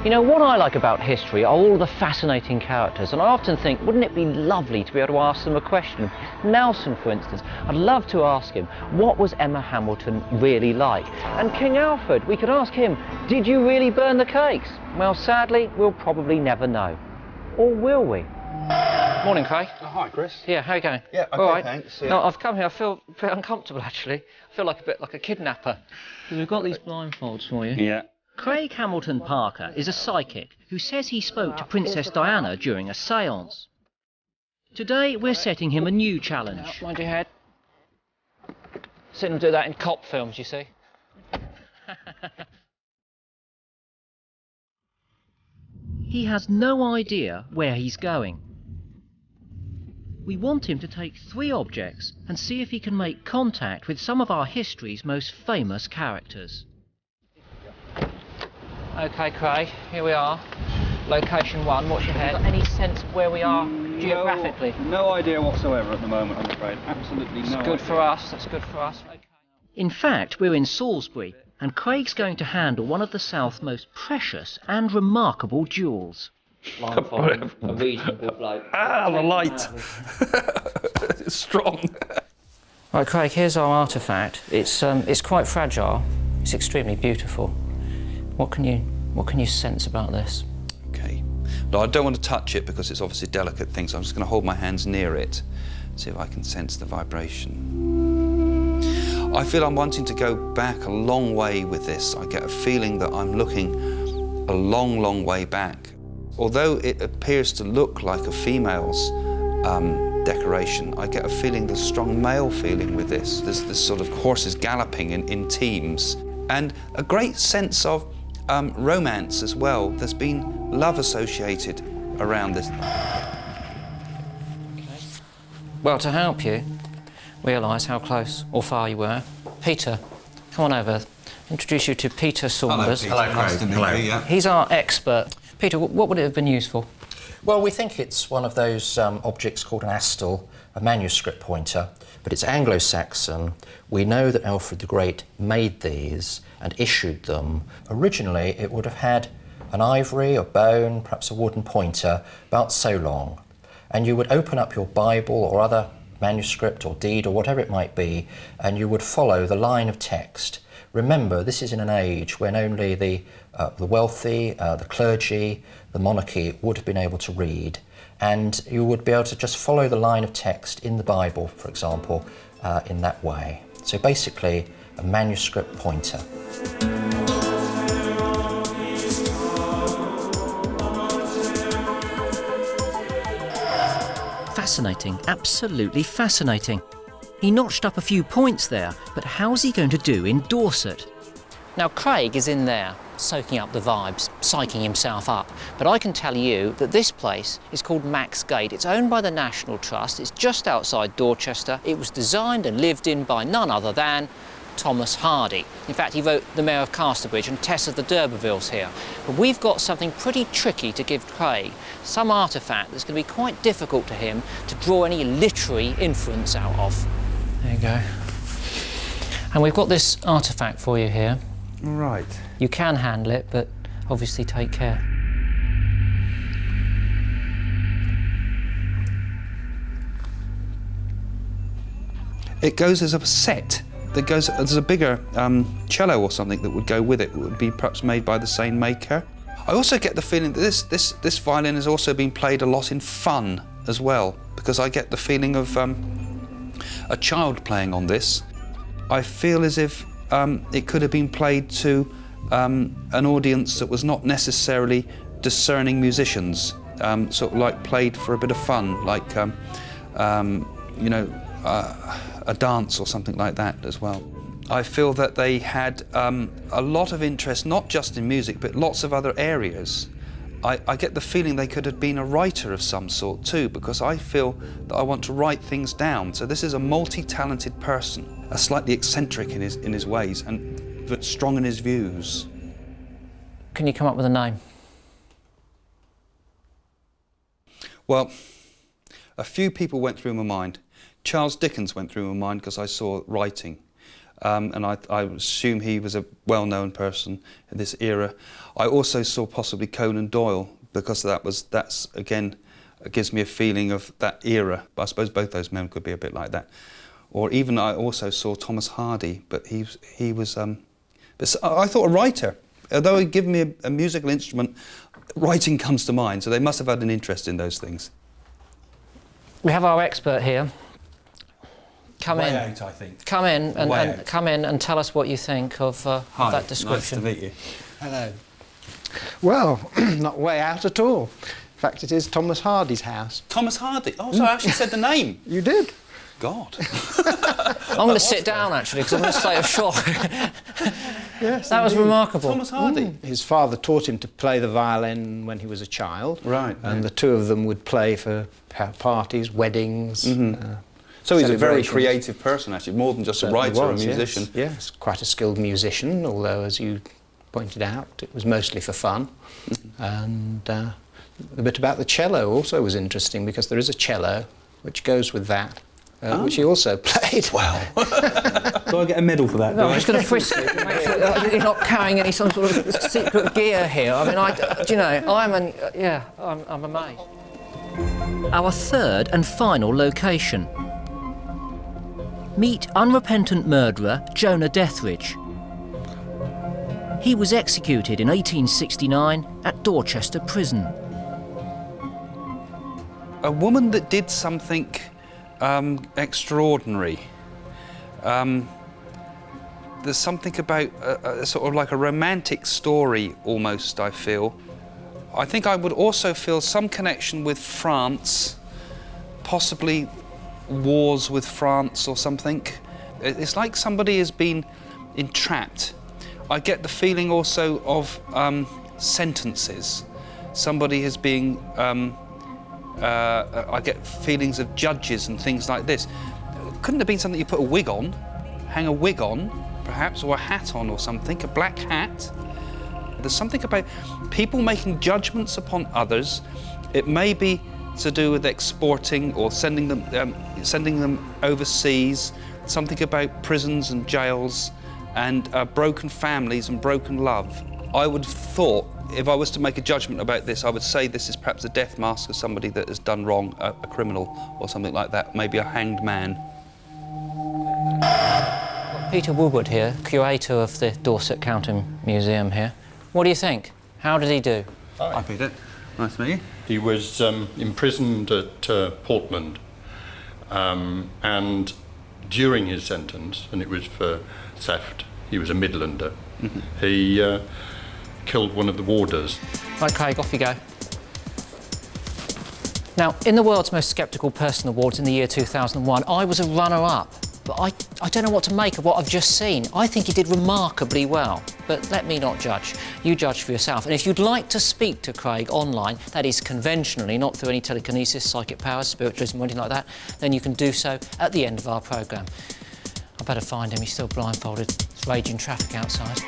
You know, what I like about history are all the fascinating characters, and I often think, wouldn't it be lovely to be able to ask them a question? Nelson, for instance, I'd love to ask him, what was Emma Hamilton really like? And King Alfred, we could ask him, did you really burn the cakes? Well, sadly, we'll probably never know. Or will we? Morning, Craig. Oh, hi, Chris. Yeah, how are you going? Yeah, okay, all right. thanks. Yeah. No, I've come here, I feel a bit uncomfortable, actually. I feel like a bit like a kidnapper. We've got these blindfolds for you. Yeah. Craig Hamilton Parker is a psychic who says he spoke to Princess Diana during a séance. Today we're setting him a new challenge. Mind your head. Seen them do that in cop films, you see. He has no idea where he's going. We want him to take 3 objects and see if he can make contact with some of our history's most famous characters. OK, Craig, here we are. Location 1, what's your head? Have you got any sense of where we are geographically? No idea whatsoever at the moment, I'm afraid. Absolutely no idea. That's good for us, that's good for us. Okay. In fact, we're in Salisbury, and Craig's going to handle one of the South's most precious and remarkable jewels. A reasonable bloke. Ah, the light! It's strong. Right, Craig, here's our artefact. It's quite fragile. It's extremely beautiful. What can you sense about this? Okay. No, I don't want to touch it because it's obviously a delicate thing, so I'm just going to hold my hands near it, see if I can sense the vibration. I feel I'm wanting to go back a long way with this. I get a feeling that I'm looking a long, long way back. Although it appears to look like a female's decoration, I get a feeling, the strong male feeling with this. There's this sort of horses galloping in teams, and a great sense of romance as well. There's been love associated around this. Okay. Well, to help you realise how close or far you were, Peter, come on over. Introduce you to Peter Saunders. Hello, Peter. Nice to meet you. Yeah. He's our expert. Peter, what would it have been used for? Well, we think it's one of those objects called an astle, a manuscript pointer, but it's Anglo-Saxon. We know that Alfred the Great made these and issued them. Originally, it would have had an ivory, a bone, perhaps a wooden pointer, about so long. And you would open up your Bible or other manuscript or deed or whatever it might be, and you would follow the line of text. Remember, this is in an age when only the wealthy, the clergy, the monarchy would have been able to read, and you would be able to just follow the line of text in the Bible, for example, in that way. So basically, a manuscript pointer. Fascinating, absolutely fascinating. He notched up a few points there, but how's he going to do in Dorset? Now, Craig is in there, soaking up the vibes, psyching himself up. But I can tell you that this place is called Maxgate. It's owned by the National Trust. It's just outside Dorchester. It was designed and lived in by none other than Thomas Hardy. In fact, he wrote The Mayor of Casterbridge and Tess of the D'Urbervilles here. But we've got something pretty tricky to give Craig, some artefact that's going to be quite difficult to him to draw any literary inference out of. There you go. And we've got this artefact for you here. Right. You can handle it, but obviously take care. It goes as a set. There's a bigger cello or something that would go with it. It would be perhaps made by the same maker. I also get the feeling that this violin has also been played a lot in fun as well, because I get the feeling of a child playing on this. I feel as if it could have been played to an audience that was not necessarily discerning musicians, sort of like played for a bit of fun, like you know, a dance or something like that as well. I feel that they had a lot of interest, not just in music, but lots of other areas. I get the feeling they could have been a writer of some sort too, because I feel that I want to write things down. So this is a multi-talented person, a slightly eccentric in his ways, but strong in his views. Can you come up with a name? Well, a few people went through my mind. Charles Dickens went through my mind because I saw writing. and I assume he was a well-known person in this era. I also saw possibly Conan Doyle, because that's again, it gives me a feeling of that era. But I suppose both those men could be a bit like that. Or even I also saw Thomas Hardy, but he was. But I thought a writer. Although he'd given me a musical instrument, writing comes to mind. So they must have had an interest in those things. We have our expert here. Come in. Way out, I think. Come in and tell us what you think of Hi, that description. Nice to meet you. Hello. Well, not way out at all. In fact, it is Thomas Hardy's house. Thomas Hardy. Oh, so I actually said the name. You did. God. I'm going to sit down, actually, because I'm in a state of shock. Yes, That was indeed. remarkable. Thomas Hardy. His father taught him to play the violin when he was a child. Right. And the two of them would play for parties, weddings. So he's a very celebrations. creative person, actually, more than just a Certainly writer or a was, musician. Yes, quite a skilled musician, although, as you pointed out, it was mostly for fun. And the bit about the cello also was interesting, because there is a cello which goes with that, which he also played. Wow. Do I get a medal for that? No, I'm just going to frisk you to make sure that you're not carrying any some sort of secret gear here. I mean, do you know, I'm amazed. Our third and final location. Meet unrepentant murderer Jonah Dethridge. He was executed in 1869 at Dorchester Prison. A woman that did something extraordinary. There's something about a sort of like a romantic story almost, I feel. I think I would also feel some connection with France, possibly wars with France or something. It's like somebody has been entrapped. I get the feeling also of sentences. Somebody has been, I get feelings of judges and things like this. Couldn't have been something you put a wig on, hang a wig on, perhaps, or a hat on or something, a black hat. There's something about people making judgments upon others. It may be to do with exporting or sending them overseas. Something about prisons and jails and broken families and broken love. I would have thought, if I was to make a judgment about this, I would say this is perhaps a death mask of somebody that has done wrong, a criminal or something like that, maybe a hanged man. Peter Woodward here, curator of the Dorset County Museum here. What do you think? How did he do? Hi, Peter. Nice to meet you. He was imprisoned at Portland, and during his sentence, and it was for theft, he was a Midlander, he killed one of the warders. Right, Craig, off you go. Now, in the World's Most Sceptical Person Awards in the year 2001, I was a runner-up, but I don't know what to make of what I've just seen. I think he did remarkably well, but let me not judge. You judge for yourself. And if you'd like to speak to Craig online, that is conventionally, not through any telekinesis, psychic powers, spiritualism or anything like that, then you can do so at the end of our programme. I better find him, he's still blindfolded. There's raging traffic outside.